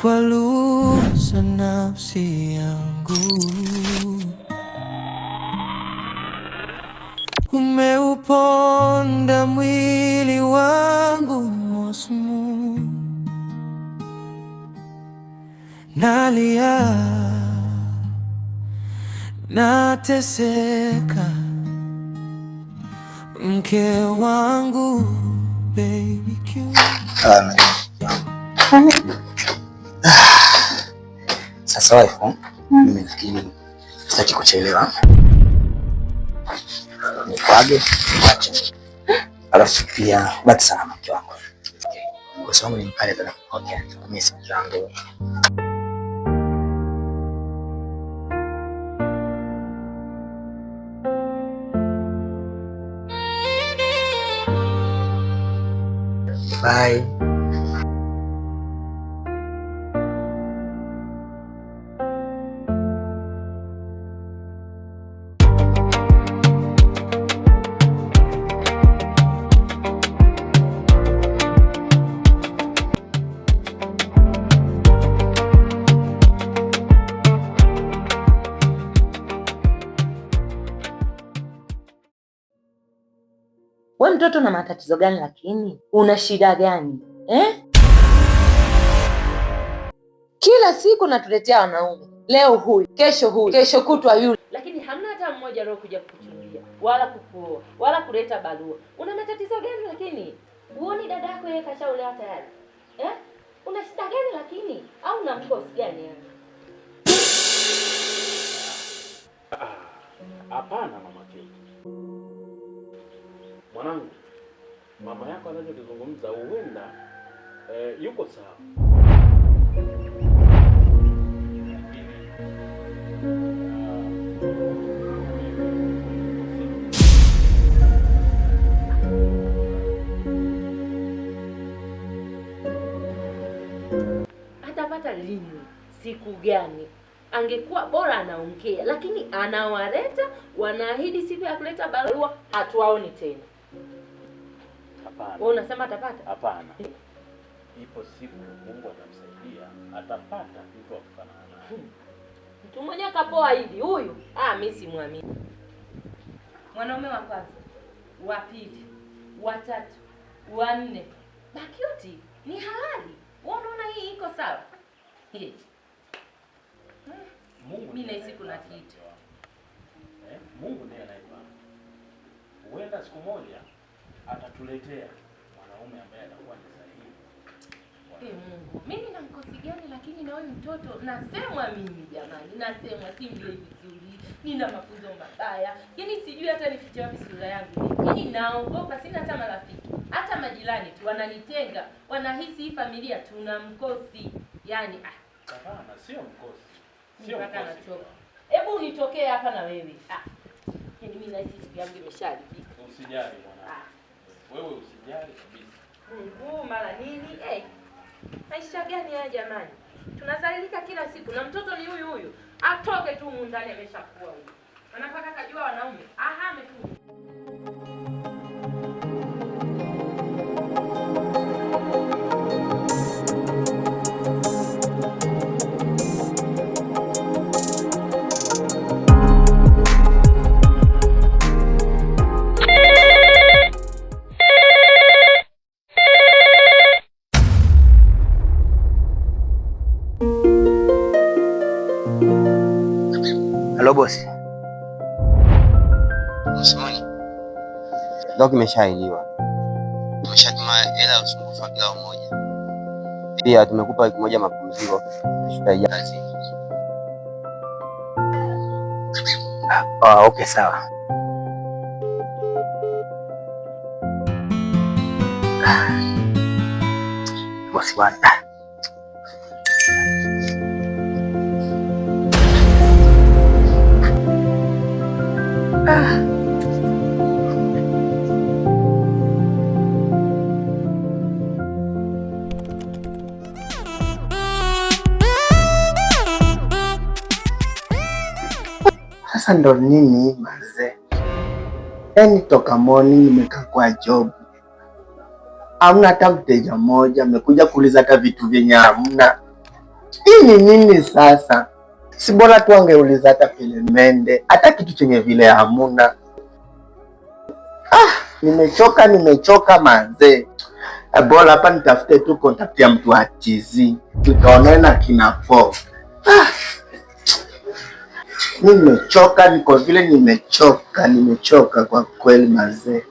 kwa lusa nafsi yangu, umeuponda mwili wangu mosmu, nalia nateseka, mke wangu baby Q. Sasa wife, mimi nafikiri sitaki kuchelewa. Nikwage, acha. Alafu pia baki salama mke wangu. Kwa sababu ni pale tena kuongea. Mimi si zangu. Bye. We mtoto na matatizo gani lakini? Una shida gani? Kila siku natuletea wanaume. Leo huyu, kesho huyu, kesho kutwa yule. Lakini hamna hata mmoja leo kuja kukuchungia, wala kukuoa, wala kuleta barua. Una matatizo gani lakini? Uoni dada yako yeye kashaolewa tayari? Una shida gani lakini? Au una mkosi gani yani? Hapana mama Kate. Mwanangu, mama yako anachozungumza huenda yuko sawa. Atapata lini? Siku gani? Angekuwa bora anaongea, lakini anawaleta, wanaahidi siku ya kuleta barua, hatuwaoni tena. Hapana. Wewe unasema atapata? Hapana. Ipo siku Mungu atamsaidia, atapata mtu wa kufanana naye. Mtu mmoja kapoa hivi huyu? Mimi simwamini. Mwanaume wa kwanza, wa pili, wa tatu, wa nne. Bakioti ni halali. Wewe unaona hii iko sawa? Mungu mimi nahisi kuna kitu. Mungu ndiye anayepanga. Huenda siku moja atatuletea mwanaume ambaye atakuwa ni sahihi. Mungu, mimi na mkosi gani lakini na wewe mtoto? Nasemwa mimi jamani, nasemwa si mle vizuri. Nina mafunzo mabaya. Yaani sijui hata nifiche wapi sura yangu. Yaani naogopa, sina hata marafiki. Hata majirani tu wananitenga, wanahisi hii familia tuna mkosi. Yaani hapana, sio mkosi. Sio mkosi. Hebu unitokee hapa na wewe. Yaani mimi nahisi siku yangu imesharibika. Usijali mwanangu. Wewe usijali kabisa. Mungu mara nini? Maisha gani haya jamani? Tunazalilika kila siku na mtoto ni huyu huyu. Atoke tu mundani ameshakuwa huyu. Anataka kujua wanaume. Ahame tu. Halo bosi. Usimoni. Ndio kimeshailiwa. Tumeshatuma hela usumbufu wa kila mmoja. Pia tumekupa wiki moja mapumziko. Kazi. Okay sawa. Bosi bwana. Sasa ndo nini mazee? Yaani toka morning nimekaa kwa job. Hamna hata mteja mmoja amekuja kuuliza hata vitu vyenye hamna. Hii ni nini sasa? Si bora tu angeuliza hata Filemende, hata kitu chenye vile hamuna. Nimechoka manze. Bora hapa nitafute tu contact ya mtu wa TZ. Tutaonana kina po. Nimechoka, niko vile nimechoka kwa kweli manze.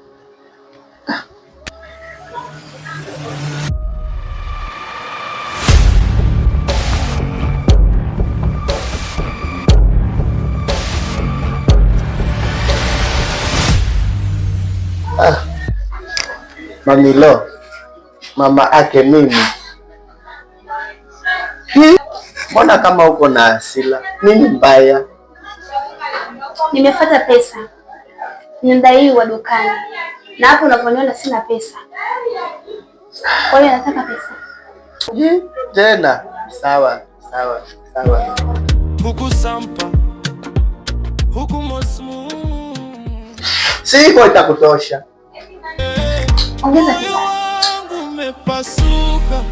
Mamilo, mama ake mimi. Mbona kama uko na hasira? Nini mbaya? Nimefuata pesa. Ninadaiwa dukani. Na hapo unaponiona sina pesa. Kwa hiyo nataka pesa. Tena, sawa. Huku sampa, huku mosmu. Siko itakutosha. Ongeza pesa.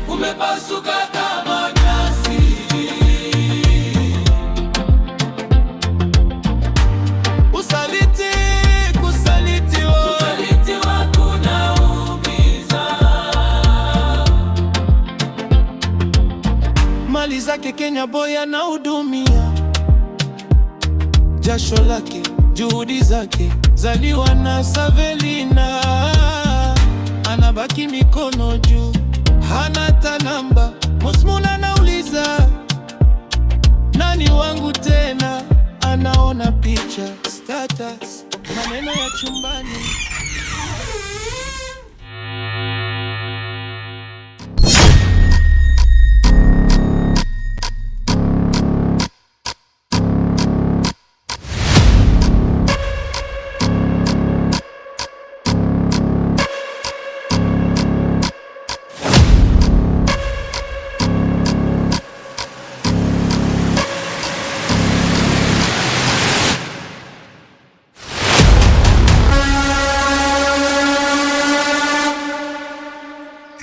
Umepasuka kama nyasi. Kusalitiwa kunaumiza. Mali zake Kenya boy anahudumia. Jasho lake, juhudi zake, zaliwa na Savelina. Anabaki mikono juu, hana tanamba. Mosmuna anauliza nani wangu tena, anaona picha, status, maneno ya chumbani.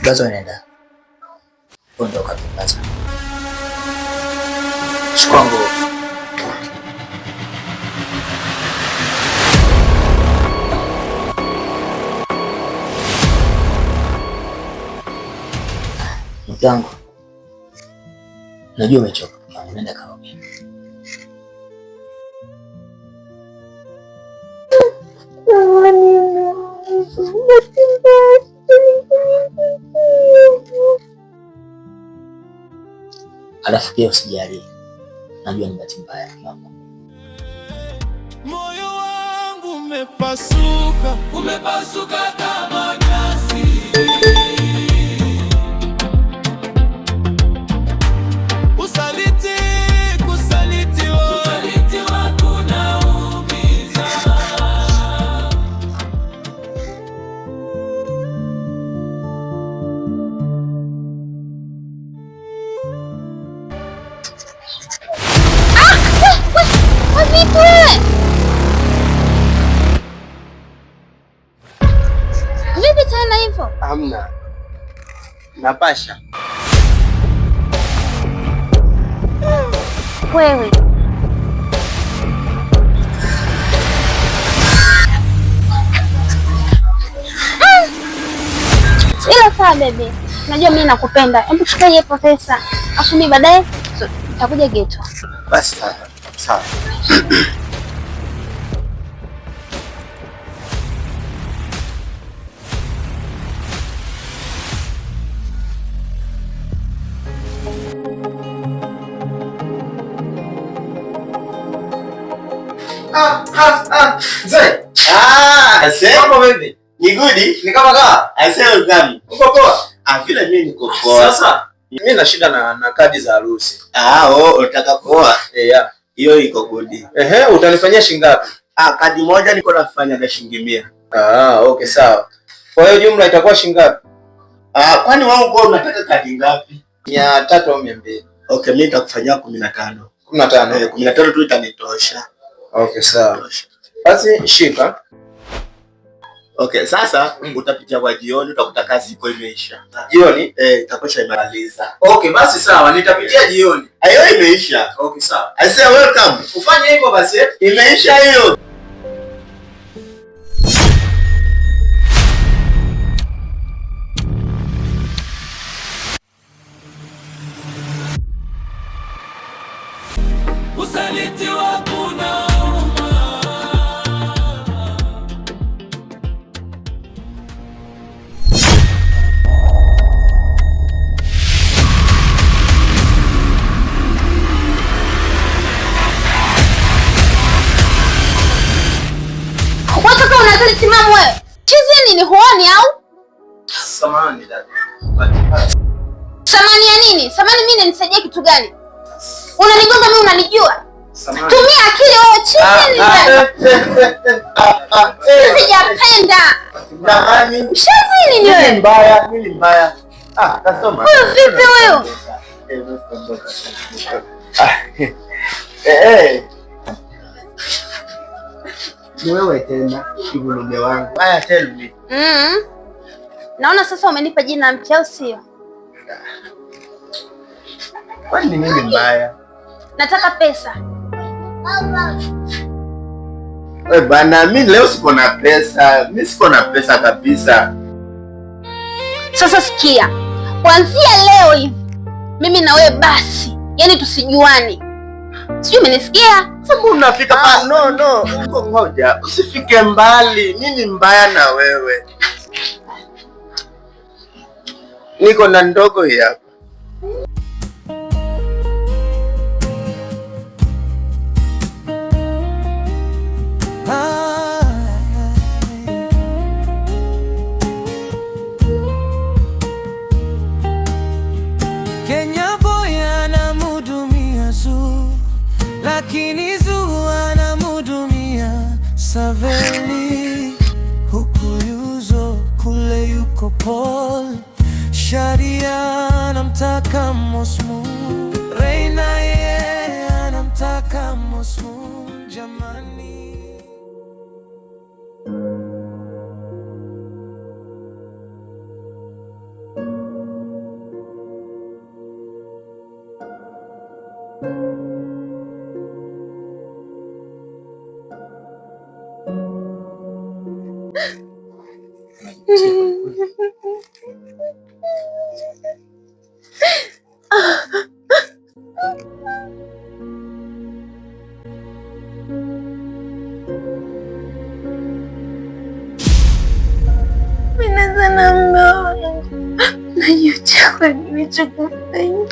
Bazo nenda. Ondoka Bazo. Shikwangu. Mtango. Najua umechoka. Nenda kaoge. Alafu pia usijali. Najua ni bahati mbaya mama. Moyo wangu umepasuka kama nyasi. Kusalitiwa kunaumiza. Vipi tena hivyo? Hamna. Napasha. Wewe. Ila sawa baby. Najua mimi nakupenda. Hebu chukua hiyo pesa. Afu mimi baadaye nitakuja geto. Basi sawa. Mzee. Sema baby. Ni good? Ni kama kaa? Asema gani? Uko poa? Vile mimi niko poa. Sasa mimi na shida na kadi za harusi. Unataka kuoa? Yeah. Hiyo iko good. Utanifanyia shilingi ngapi? Kadi moja niko nafanya na shilingi 100. Okay sawa. Kwa hiyo jumla itakuwa shilingi ngapi? Kwani wewe uko unataka kadi ngapi? 300 au 200. Okay, mimi nitakufanyia 15. 15. 15 tu itanitosha. Okay sawa. Basi shika. Okay, sasa utapitia kwa jioni, utakuta kazi iko imeisha. Jioni itakwisha imaliza. Okay, basi sawa, nitapitia jioni. Hiyo imeisha. Okay, sawa. I say welcome. Ufanye hivyo basi. Imeisha hiyo. Usaliti wakuna Watoka unazali timamu wewe. Chizi nini huoni au? Samahani dada. Samani ya nini? Samani mimi nisaidie kitu gani? Unanigonga mimi unanijua? Samahani. Tumia akili wewe, chizi nini? Sijapenda. Samahani. Chizi nini wewe? Mimi mbaya. Kasoma. Wewe vipi wewe? Ni wewe tena kivuluge wangu. Haya, tell me. Naona sasa umenipa jina mpya au sio? Kwani nini mbaya? Nataka pesa. Wewe bana, mimi leo siko na pesa. Mimi siko na pesa kabisa. Sasa sikia. Kuanzia leo hivi mimi na wewe basi. Yaani tusijuane. Sijui umenisikia? Sababu unafika pa no. Ngoja, usifike mbali. Nini mbaya na wewe? Niko na ndogo hapa. Kenya boy anamhudumia Zuu, lakini Zuu anamhudumia Saveli. Huku yuzo kule yuko Paul, Shadia anamtaka Mosmu, Reina yeye anamtaka Mosmu. Jamani, Minazana mno. Najuta kwa nilichokufanya.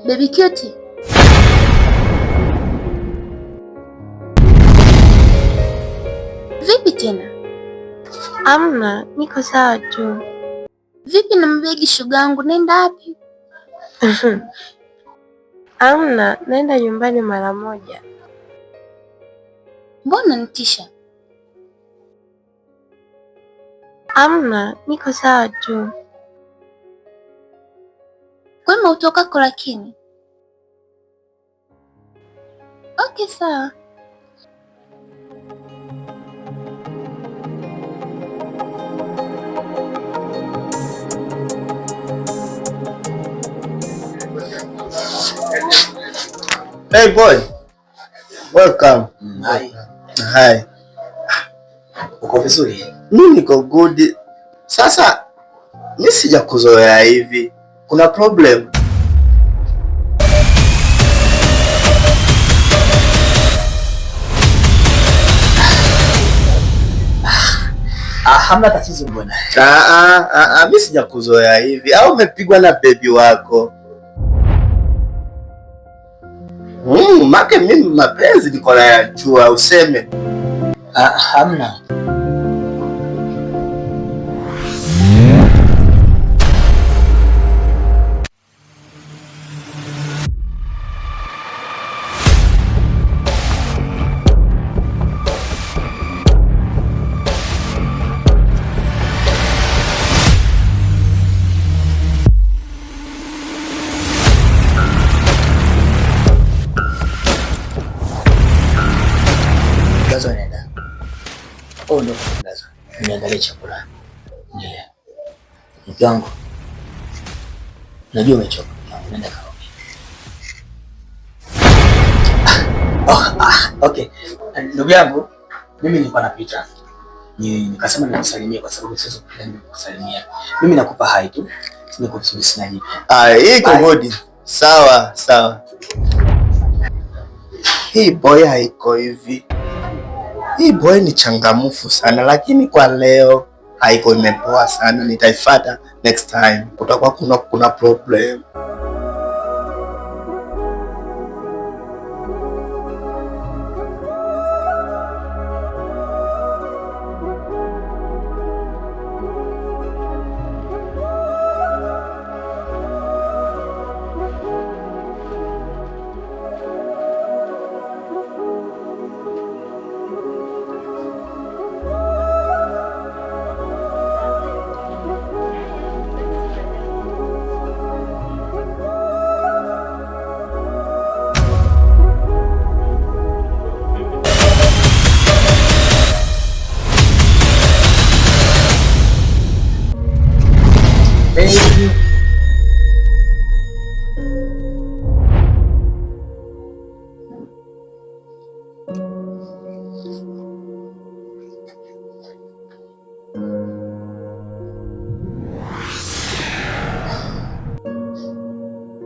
Baby Cutie. Vipi tena? Amna, niko sawa tu. Vipi na mbegi shugangu, nenda wapi? Amna, naenda nyumbani mara moja. Mbona nitisha? Amna, niko sawa tu. Kwema utokako lakini? Okay, sawa. Hey boy. Welcome. Hi. Uko vizuri? Mimi niko good. Sasa mimi sijakuzoea hivi. Kuna problem? Hamna tatizo bwana. Mimi sijakuzoea hivi. Au umepigwa na baby wako? Make mimi mapenzi niko nayajua, useme. Hamna. Niandalie chakula. Ndio. Mke wangu. Najua umechoka. Nenda kaoge. Okay. Ndugu yangu, mimi nilikuwa napita. Nikasema nikusalimie kwa sababu siwezi kukusalimia. Mimi nakupa hai tu. Niko vizuri sina jipi. Hii komodi. Sawa. Hii boy haiko hivi. Hii boy ni changamufu sana, lakini kwa leo haiko, imepoa sana. Nitaifuata next time. Kutakuwa kuna problem.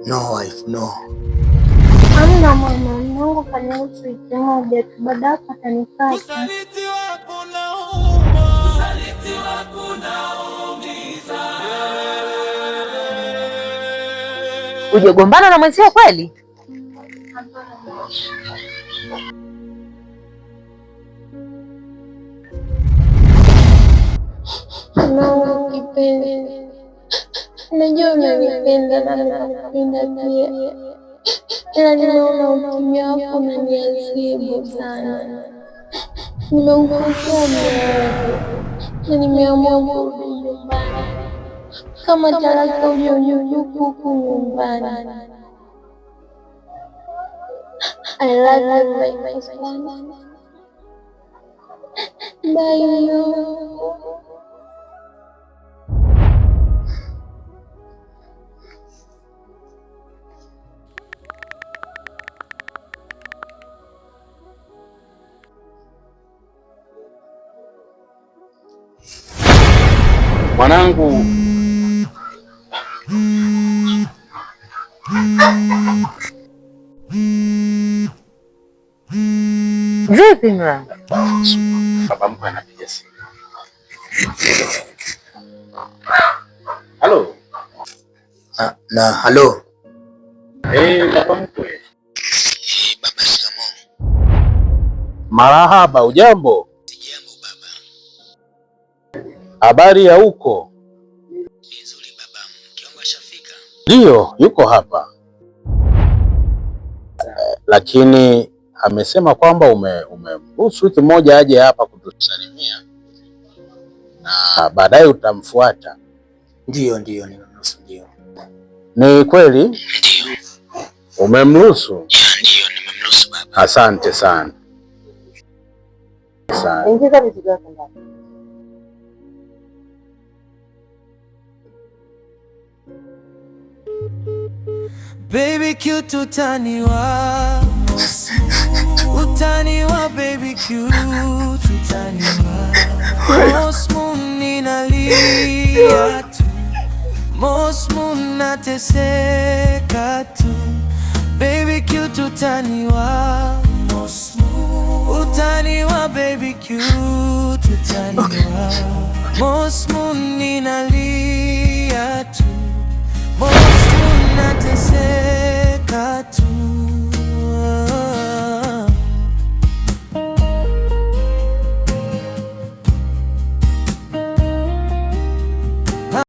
No wife, no. Hamna mama, Mungu kaniruhusu wiki moja tu, baada hapo atanipata. Usaliti wako unauma. Usaliti wako unaumiza. Hujagombana na mwenzio kweli? Mama kipenzi, najua unanipenda na nakupenda pia, ila nimeona ukimya wako unaniadhibu sana. Nimeukosea moyo na nimeamua kurudi nyumbani kama talaka ulionyunyuku huku nyumbani. I love you my husband. Bye you. Mwanangu, vipi mwanangu? Baba mkwe anapiga simu. Halo. Halo. Baba mkwe. Baba, shikamoo. Marahaba, ujambo? Sijambo baba. Habari ya huko? Nzuri baba. Mke wangu ashafika? Ndio, yuko hapa. Lakini amesema kwamba umemruhusu wiki moja aje hapa kutusalimia na baadaye utamfuata. Ndio, nimemruhusu. Ndio. Ni kweli? Ndio. Umemruhusu? Ndio, nimemruhusu baba. Asante sana. Ingiza vitu vyako ndani. Baby cute utaniwa, utaniwa baby cute utaniwa. Mosmu ninalia tu, mosmu nateseka tu. Baby cute utaniwa, mosmu utaniwa baby cute utaniwa. Mosmoon ninalia tu, Mosmoon nateseka.